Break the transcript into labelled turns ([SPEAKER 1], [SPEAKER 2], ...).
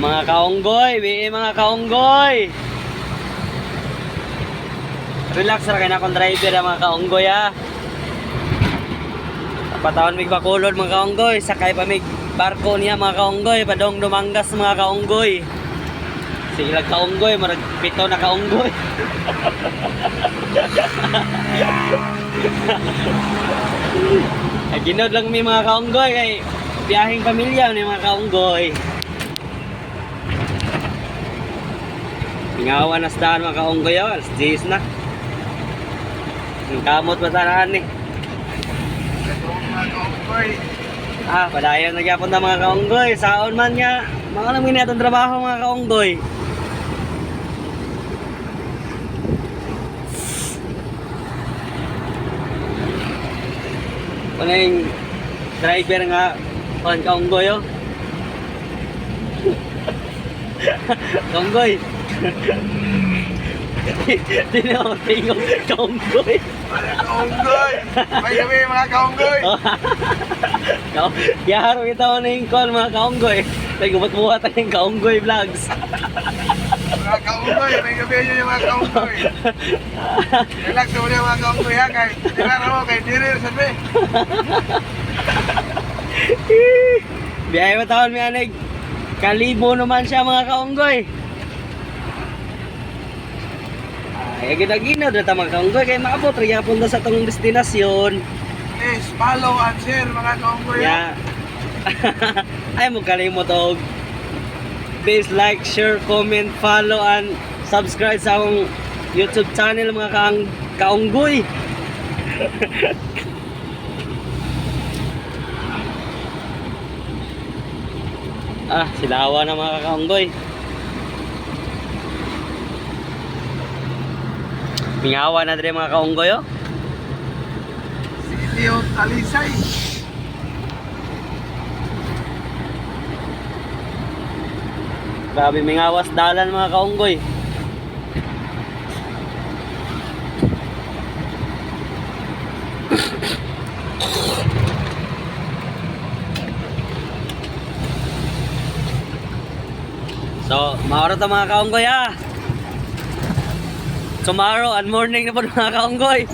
[SPEAKER 1] Mga kaunggoy, mga kaunggoy. Relax ra kay na akong driver mga kaunggoy ha. Patawan mig bakulod mga kaunggoy, sakay pa mig barko niya mga kaunggoy, padong Dumangas mga kaunggoy. Sila kaunggoy, marag pito na kaunggoy. Ay, ginod lang mi mga kaunggoy kay biyaheng pamilya ni mga kaunggoy. Pingawa na sa daan mga kaunggoy, alas 10 na. Ang kamot mataraan eh. Padayon nagyapon na mga kaunggoy. Saon man nga, mga namin na itong trabaho mga kaunggoy. Ano yung driver nga, mga kaunggoy oh. Kaunggoy. Hindi na ako tingong kaunggoy.
[SPEAKER 2] Kaunggoy! May gabi mga kaunggoy!
[SPEAKER 1] Yaro kita mo na yung call mga kaunggoy. Nagbuhat-buhat na yung kaunggoy vlogs.
[SPEAKER 2] Mga kaunggoy, may gabi nyo yung mga kaunggoy. Relax mo na mga kaunggoy ha, kay dinara mo, kay dirir sabi.
[SPEAKER 1] Biyahe mo taon may anig. Kalibo naman siya mga kaunggoy. Ay, gina-gina doon mga kaunggoy. Kaya maabot rin punta sa itong destinasyon.
[SPEAKER 2] Please follow and share mga kaunggoy ha.
[SPEAKER 1] Yeah. Ay mo kalimot og please like, share, comment, follow and subscribe sa akong YouTube channel mga kaunggoy. Silawa na mga kaunggoy. Mingawa na din mga kaunggoy oh.
[SPEAKER 2] City of Talisay.
[SPEAKER 1] Grabe mingawas dalan mga kaunggoy. So, maoro to mga kaunggoy ha. Tomorrow and morning na po mga kaunggoy.